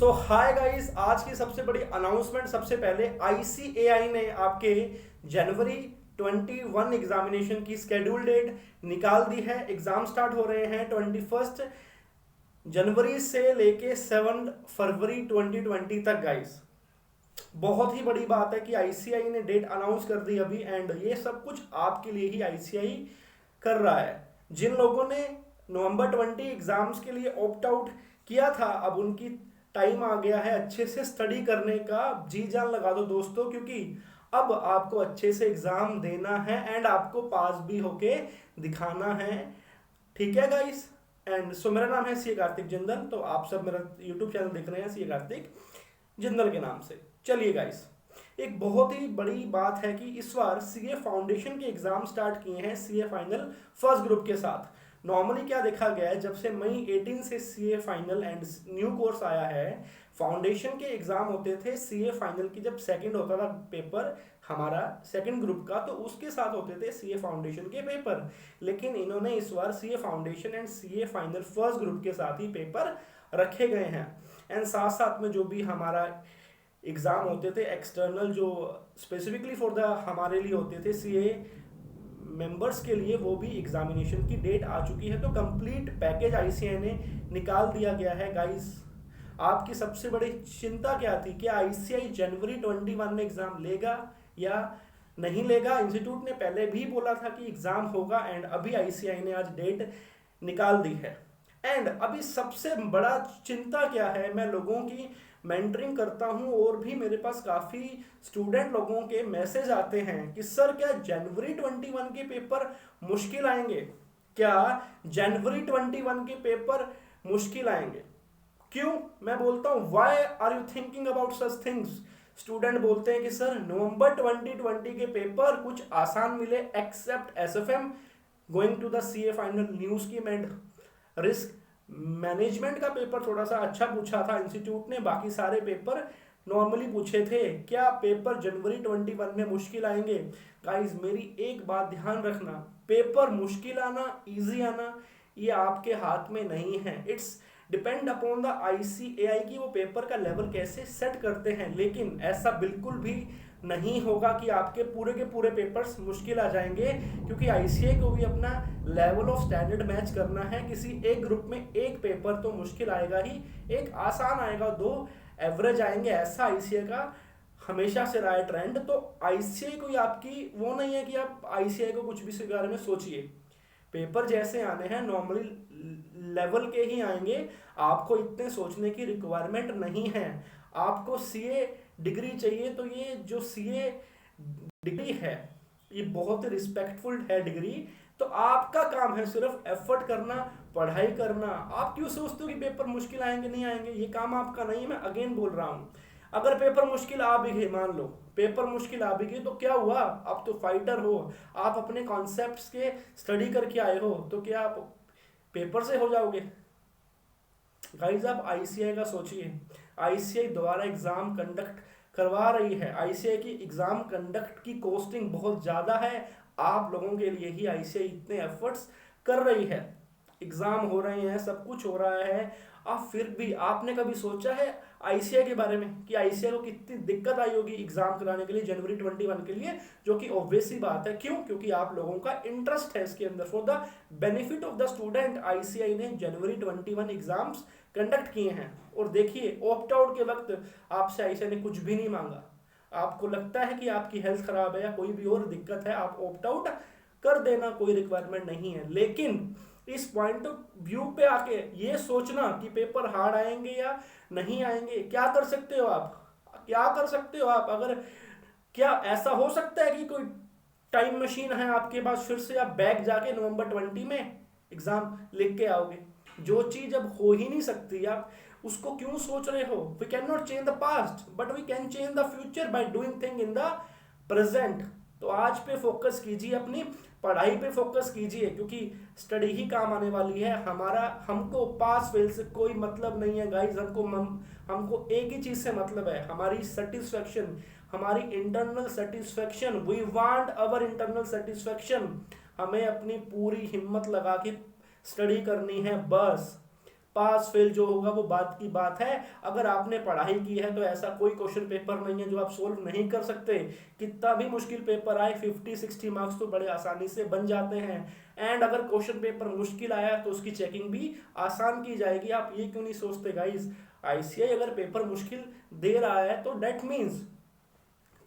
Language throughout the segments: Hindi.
सो हाय गाइस, आज की सबसे बड़ी अनाउंसमेंट। सबसे पहले आईसीएआई ने आपके जनवरी 21 एग्जामिनेशन की स्केड्यूल डेट निकाल दी है। एग्जाम स्टार्ट हो रहे हैं 21 जनवरी से लेके 7 फरवरी 2020 तक। गाइस, बहुत ही बड़ी बात है कि आईसीआई ने डेट अनाउंस कर दी अभी, एंड ये सब कुछ आपके लिए ही आईसीआई कर रहा है। जिन लोगों ने नवंबर 20 एग्जाम्स के लिए ऑप्ट आउट किया था, अब उनकी टाइम आ गया है अच्छे से स्टडी करने का। जी जान लगा दो दोस्तों, क्योंकि अब आपको अच्छे से एग्जाम देना है एंड आपको पास भी होके दिखाना है। ठीक है गाइस, एंड सो मेरा नाम है सी कार्तिक जिंदल। तो आप सब मेरा यूट्यूब चैनल देख रहे हैं सी कार्तिक जिंदल के नाम से। चलिए गाइस, एक बहुत ही बड़ी बात है कि इस बार सीए फाउंडेशन के एग्जाम स्टार्ट किए हैं सीए फाइनल फर्स्ट ग्रुप के साथ। नॉर्मली क्या देखा गया है, जब से मई 18 से CA final and new course आया है, फाउंडेशन के एग्जाम होते थे सीए फाइनल की। जब सेकंड होता था पेपर हमारा सेकंड ग्रुप का, तो उसके साथ होते थे सीए फाउंडेशन के पेपर। लेकिन इन्होंने इस बार CA foundation and CA final first group के साथ ही पेपर रखे गए हैं। एंड साथ साथ में जो भी हमारा एग्ज़ाम होते थे एक्सटर्नल, जो स्पेसिफिकली फॉर द हमारे लिए होते थे सीए मेंबर्स के लिए, वो भी एग्जामिनेशन की डेट आ चुकी है। तो कंप्लीट पैकेज आईसीआई ने निकाल दिया गया है। गाइस, आपकी सबसे बड़ी चिंता क्या थी? क्या आईसीआई जनवरी 21 में एग्जाम लेगा या नहीं लेगा? इंस्टीट्यूट ने पहले भी बोला था कि एग्जाम होगा, एंड अभी आईसीआई ने आज डेट निकाल दी है। एंड अभी सबसे बड़ा चिंता क्या है, मैं लोगों की मेंटरिंग करता हूं और भी मेरे पास काफ़ी स्टूडेंट लोगों के मैसेज आते हैं कि सर क्या जनवरी 21 के पेपर मुश्किल आएंगे? क्या जनवरी 21 के पेपर मुश्किल आएंगे? क्यों? मैं बोलता हूं why are you thinking about such things. Student बोलते हैं कि सर नवंबर 2020 के पेपर कुछ आसान मिले, except SFM going to the CA final, news की एंड रिस्क मैनेजमेंट का पेपर थोड़ा सा अच्छा पूछा था इंस्टीट्यूट ने, बाकी सारे पेपर नॉर्मली पूछे थे। क्या पेपर जनवरी 21 में मुश्किल आएंगे? गाइस, मेरी एक बात ध्यान रखना, पेपर मुश्किल आना इजी आना ये आपके हाथ में नहीं है। It's depend upon the ICAI की वो पेपर का लेवल कैसे सेट करते हैं। लेकिन ऐसा बिल्कुल भी नहीं होगा कि आपके पूरे के पूरे पेपर्स मुश्किल आ जाएंगे, क्योंकि आईसीएआई को भी अपना लेवल ऑफ स्टैंडर्ड मैच करना है। किसी एक ग्रुप में एक पेपर तो मुश्किल आएगा ही, एक आसान आएगा, दो एवरेज आएंगे, ऐसा आईसीएआई का हमेशा से रहा है ट्रेंड। तो आईसीएआई कोई आपकी वो नहीं है कि आप आईसीएआई को कुछ भी इसके बारे में सोचिए। पेपर जैसे आने हैं नॉर्मली लेवल के ही आएंगे, आपको इतने सोचने की रिक्वायरमेंट नहीं है। आपको सीए डिग्री चाहिए, तो ये जो सीए डिग्री है ये बहुत ही रिस्पेक्टफुल है डिग्री। तो आपका काम है सिर्फ एफर्ट करना, पढ़ाई करना। आप क्यों सोचते हो कि पेपर मुश्किल आएंगे नहीं आएंगे? ये काम आपका नहीं है। मैं अगेन बोल रहा हूँ, अगर पेपर मुश्किल आ भी गए, मान लो पेपर मुश्किल आ भी गए, तो क्या हुआ? आप तो फाइटर हो, आप अपने कॉन्सेप्ट्स के स्टडी करके आए हो, तो क्या आप पेपर से हो जाओगे? गाइस, आप आईसीआई का सोचिए। आईसीआई द्वारा एग्जाम कंडक्ट करवा रही है। आईसीआई की एग्जाम कंडक्ट की कॉस्टिंग बहुत ज़्यादा है। आप लोगों के लिए ही आईसीआई इतने एफर्ट्स कर रही है। एग्जाम हो रहे हैं, सब कुछ हो रहा है, अब फिर भी आपने कभी सोचा है आईसीआई के बारे में कि आईसीआई को कितनी दिक्कत आई होगी एग्जाम कराने के लिए जनवरी 21 के लिए? जो कि ऑब्वियस सी बात है। क्यों? क्योंकि आप लोगों का इंटरेस्ट है इसके अंदर। For the benefit of the student ICI ने जनवरी 21 एग्जाम्स कंडक्ट किए हैं। और देखिए, ऑप्ट आउट के वक्त आपसे आईसीआई ने कुछ भी नहीं मांगा। आपको लगता है कि आपकी हेल्थ खराब है या कोई भी और दिक्कत है, आप ऑप्ट आउट कर देना, कोई रिक्वायरमेंट नहीं है। लेकिन इस पॉइंट ऑफ व्यू पे आके ये सोचना कि पेपर हार्ड आएंगे या नहीं आएंगे, क्या कर सकते हो आप? क्या कर सकते हो आप? अगर क्या ऐसा हो सकता है कि कोई टाइम मशीन है आपके पास, फिर से आप बैक जाके नवंबर 20 में एग्जाम लिख के आओगे? जो चीज अब हो ही नहीं सकती, आप उसको क्यों सोच रहे हो? We can not change the past, but we can change the future by doing thing in the present. तो आज पे फोकस कीजिए, अपनी पढ़ाई पे फोकस कीजिए, क्योंकि स्टडी ही काम आने वाली है। हमको पास फेल से कोई मतलब नहीं है गाइज। हमको एक ही चीज से मतलब है, हमारी सेटिस्फेक्शन, हमारी internal satisfaction. We want our internal satisfaction. हमें अपनी पूरी हिम्मत लगा के स्टडी करनी है बस। पास फेल जो होगा वो बात की बात है। अगर आपने पढ़ाई की है तो ऐसा कोई क्वेश्चन पेपर नहीं है जो आप सोल्व नहीं कर सकते। कितना भी मुश्किल पेपर आए 50-60 मार्क्स तो बड़े आसानी से बन जाते हैं। एंड अगर क्वेश्चन पेपर मुश्किल आया तो उसकी चेकिंग भी आसान की जाएगी। आप ये क्यों नहीं सोचते गाइस, आईसीआई अगर पेपर मुश्किल दे रहा है तो डेट मीन्स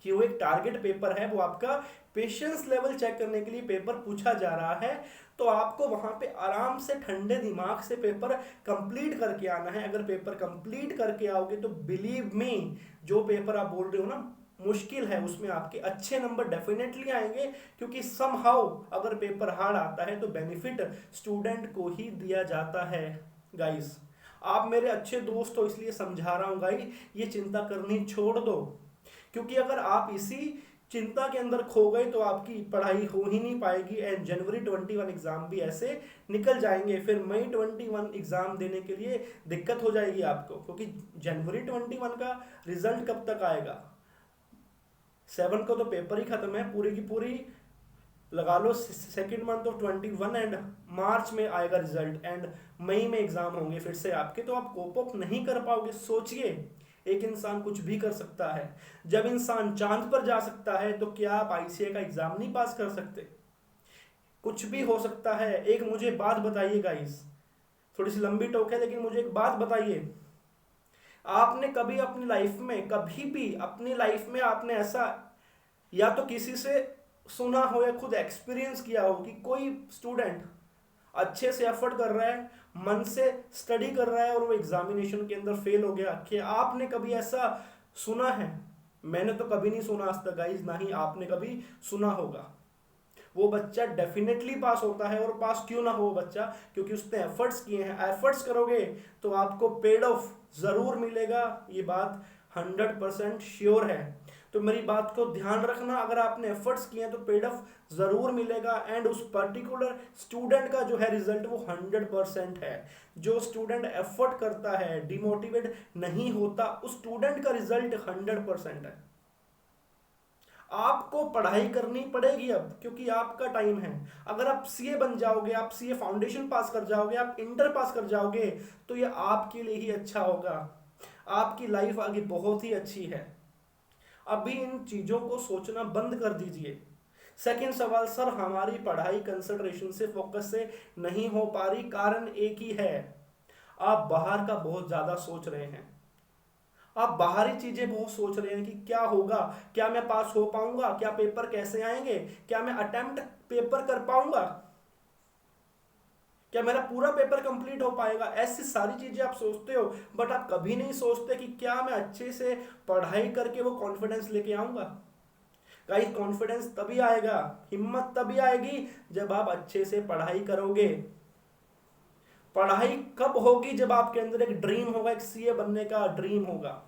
कि वो एक टारगेट पेपर है, वो आपका पेशेंस लेवल चेक करने के लिए पेपर पूछा जा रहा है। तो आपको वहां पे आराम से ठंडे दिमाग से पेपर कंप्लीट करके आना है। अगर पेपर कंप्लीट करके आओगे तो बिलीव मी, जो पेपर आप बोल रहे हो ना मुश्किल है, उसमें आपके अच्छे नंबर डेफिनेटली आएंगे। क्योंकि समहाउ अगर पेपर हार्ड आता है तो बेनिफिट स्टूडेंट को ही दिया जाता है। गाइस आप मेरे अच्छे दोस्त हो इसलिए समझा रहा हूं गाइस, ये चिंता करनी छोड़ दो। क्योंकि अगर आप इसी चिंता के अंदर खो गए तो आपकी पढ़ाई हो ही नहीं पाएगी। एंड जनवरी 21 एग्जाम भी ऐसे निकल जाएंगे, फिर मई 21 एग्जाम देने के लिए दिक्कत हो जाएगी आपको। क्योंकि जनवरी 21 का रिजल्ट कब तक आएगा, 7 को तो पेपर ही खत्म है, पूरी की पूरी लगा लो सेकेंड मंथ ऑफ 21 एंड मार्च में आएगा रिजल्ट एंड मई में एग्जाम होंगे फिर से आपके। तो आप कोप अप नहीं कर पाओगे। सोचिए, एक इंसान कुछ भी कर सकता है। जब इंसान चांद पर जा सकता है तो क्या आप आईसीए का एग्जाम नहीं पास कर सकते? कुछ भी हो सकता है। एक मुझे बात बताइए गाइस, थोड़ी सी लंबी टोक है लेकिन मुझे एक बात बताइए, आपने कभी अपनी लाइफ में, कभी भी अपनी लाइफ में आपने ऐसा या तो किसी से सुना हो या खुद एक्सपीरियंस किया हो कि कोई स्टूडेंट अच्छे से एफर्ट कर रहा है, मन से स्टडी कर रहा है और वो एग्जामिनेशन के अंदर फेल हो गया? कि आपने कभी ऐसा सुना है? मैंने तो कभी नहीं सुना आज तक गाइस, ना ही आपने कभी सुना होगा। वो बच्चा डेफिनेटली पास होता है। और पास क्यों ना हो बच्चा, क्योंकि उसने एफर्ट्स किए हैं। एफर्ट्स करोगे तो आपको पेड ऑफ जरूर मिलेगा, ये बात 100% श्योर है। तो मेरी बात को ध्यान रखना, अगर आपने एफर्ट्स किए हैं तो पेड ऑफ जरूर मिलेगा। एंड उस पर्टिकुलर स्टूडेंट का जो है रिजल्ट वो 100% है। जो स्टूडेंट एफर्ट करता है, डिमोटिवेट नहीं होता, उस स्टूडेंट का रिजल्ट 100% है। आपको पढ़ाई करनी पड़ेगी अब, क्योंकि आपका टाइम है। अगर आप सीए बन जाओगे, आप सीए फाउंडेशन पास कर जाओगे, आप इंटर पास कर जाओगे तो ये आपके लिए ही अच्छा होगा। आपकी लाइफ आगे बहुत ही अच्छी है। अभी इन चीजों को सोचना बंद कर दीजिए। सेकंड सवाल, सर हमारी पढ़ाई कंसंट्रेशन से, फोकस से नहीं हो पा रही। कारण एक ही है, आप बाहर का बहुत ज्यादा सोच रहे हैं। आप बाहरी चीजें बहुत सोच रहे हैं कि क्या होगा, क्या मैं पास हो पाऊंगा, क्या पेपर कैसे आएंगे, क्या मैं अटेम्प्ट पेपर कर पाऊंगा, क्या मेरा पूरा पेपर कंप्लीट हो पाएगा। ऐसी सारी चीजें आप सोचते हो, बट आप कभी नहीं सोचते कि क्या मैं अच्छे से पढ़ाई करके वो कॉन्फिडेंस लेके आऊंगा। गाइस कॉन्फिडेंस तभी आएगा, हिम्मत तभी आएगी जब आप अच्छे से पढ़ाई करोगे। पढ़ाई कब होगी? जब आपके अंदर एक ड्रीम होगा, एक सीए बनने का ड्रीम होगा।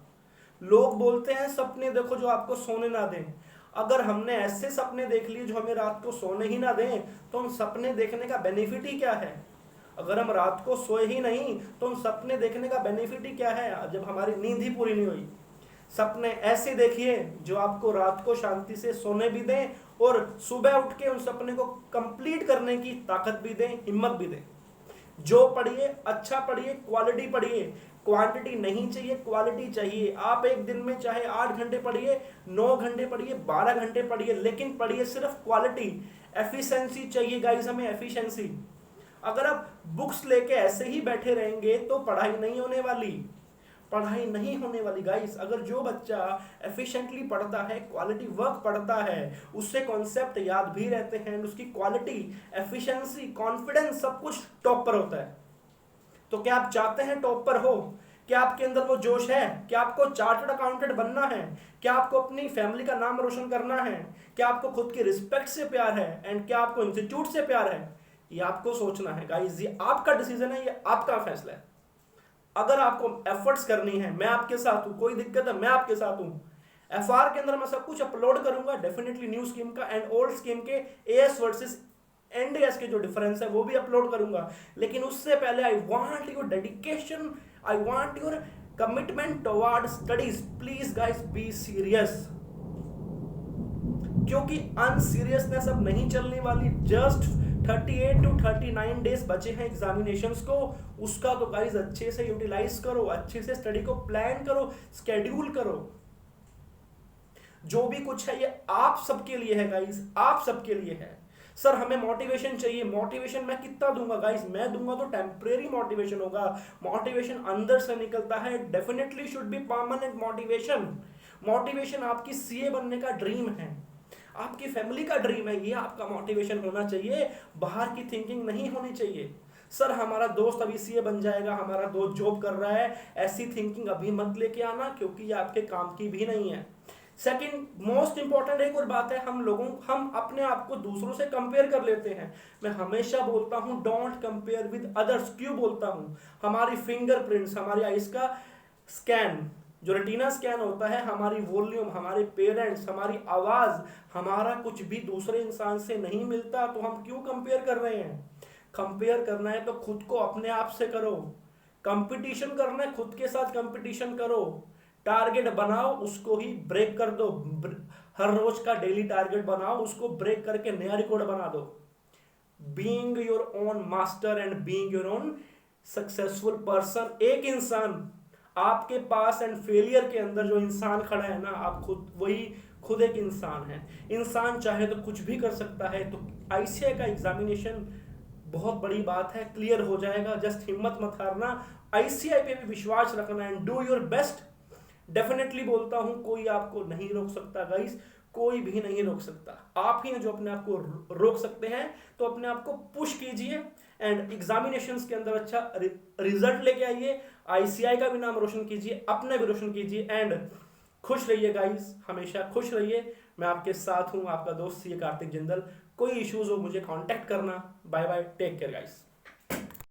लोग बोलते हैं सपने देखो जो आपको सोने ना दें। अगर हमने ऐसे सपने देख लिए जो हमें रात को सोने ही ना दें तो उन सपने देखने का बेनिफिट ही क्या है? अगर हम रात को सोए ही नहीं तो उन सपने देखने का बेनिफिट ही क्या है, जब हमारी नींद ही पूरी नहीं हुई। सपने ऐसे देखिए जो आपको रात को शांति से सोने भी दें और सुबह उठ के उन सपने को कंप्लीट करने की ताकत भी दें, हिम्मत भी दें। जो पढ़िए अच्छा पढ़िए, क्वालिटी पढ़िए। क्वांटिटी नहीं चाहिए, क्वालिटी चाहिए। आप एक दिन में चाहे 8 घंटे पढ़िए, 9 घंटे पढ़िए, 12 घंटे पढ़िए, लेकिन पढ़िए सिर्फ क्वालिटी। एफिशिएंसी चाहिए गाइस, हमें एफिशिएंसी। अगर आप बुक्स लेके ऐसे ही बैठे रहेंगे तो पढ़ाई नहीं होने वाली, पढ़ाई नहीं होने वाली गाइस। अगर जो बच्चा एफिशिएंटली पढ़ता है, क्वालिटी वर्क पढ़ता है, उससे कॉन्सेप्ट याद भी रहते हैं, उसकी क्वालिटी, एफिशिएंसी, कॉन्फिडेंस सब कुछ टॉप पर होता है। तो क्या आप चाहते हैं टॉप पर हो? क्या आपके अंदर वो जोश है? क्या आपको चार्टर्ड अकाउंटेंट बनना है? क्या आपको अपनी फैमिली का नाम रोशन करना है? क्या आपको खुद की रिस्पेक्ट से प्यार है? एंड क्या आपको इंस्टीट्यूट से प्यार है? ये आपको सोचना है गाइस, ये आपका डिसीजन है, ये आपका फैसला है। अगर आपको एफर्ट्स करनी है, मैं आपके साथ हूं, कोई दिक्कत है मैं आपके साथ हूं। एफआर के अंदर मैं सब कुछ अपलोड करूंगा, डेफिनेटली न्यू स्कीम का एंड ओल्ड स्कीम के एएस वर्सेस एनडीएस के जो डिफरेंस है वो भी अपलोड करूंगा। लेकिन उससे पहले I want your dedication, I want your commitment toward studies. Please guys be serious, क्योंकि अनसीरियसनेस अब नहीं चलने वाली। जस्ट 38 to 39 डेज बचे हैं एग्जामिनेशंस को, उसका तो गाइस अच्छे से यूटिलाइज करो, अच्छे से स्टडी को प्लान करो, स्केड्यूल करो। जो भी कुछ है ये आप सबके लिए है गाइस, आप सबके लिए है। सर हमें मोटिवेशन चाहिए, मोटिवेशन मैं कितना दूंगा गाइस, मैं दूंगा तो टेम्परेरी मोटिवेशन होगा। मोटिवेशन अंदर से निकलता है, definitely should be permanent motivation. Motivation आपकी सीए बनने का ड्रीम है, आपकी फैमिली का ड्रीम है, ये आपका मोटिवेशन होना चाहिए, बाहर की थिंकिंग नहीं होनी चाहिए। सर हमारा दोस्त अभी सीए बन जाएगा, हमारा दोस्त जॉब कर रहा है, ऐसी थिंकिंग अभी मत लेके आना, क्योंकि ये आपके काम की भी नहीं है। सेकंड मोस्ट इंपॉर्टेंट एक और बात है, हम अपने आप को दूसरों से कंपेयर कर लेते हैं। मैं हमेशा बोलता हूं डोंट कंपेयर विद अदर्स। क्यों बोलता हूं? हमारी फिंगरप्रिंट्स, हमारी आईज का स्कैन, जो रेटिना स्कैन होता है, हमारी वॉल्यूम, हमारे पेरेंट्स, हमारी आवाज, हमारा कुछ भी दूसरे इंसान से नहीं मिलता, तो हम क्यों कंपेयर कर रहे हैं? कंपेयर करना है तो खुद को अपने आप से करो। कंपटीशन करना है, खुद के साथ कंपटीशन करो। टारगेट बनाओ, उसको ही ब्रेक कर दो। हर रोज का डेली टारगेट बनाओ, उसको ब्रेक करके नया रिकॉर्ड बना दो। Being your own master and being your own successful person. एक इंसान आपके पास एंड फेलियर के अंदर जो इंसान खड़ा है ना, आप खुद एक इंसान है। इंसान चाहे तो कुछ भी कर सकता है। तो आईसीआई का एग्जामिनेशन बहुत बड़ी बात है, क्लियर हो जाएगा। जस्ट हिम्मत मत हारना, आईसीआई पे भी विश्वास रखना and do your best. Definitely बोलता हूं, कोई आपको नहीं रोक सकता गाइस, कोई भी नहीं रोक सकता। आप ही हैं जो अपने आप को रोक सकते हैं। तो अपने आप को पुश कीजिए एंड एग्जामिनेशंस के अंदर अच्छा रिजल्ट लेके आइए। आईसीआई का भी नाम रोशन कीजिए, अपना भी रोशन कीजिए एंड खुश रहिए गाइस, हमेशा खुश रहिए। मैं आपके साथ हूं, आपका दोस्त सीए कार्तिक जिंदल। कोई इश्यूज हो मुझे कांटेक्ट करना। Bye bye, take care guys.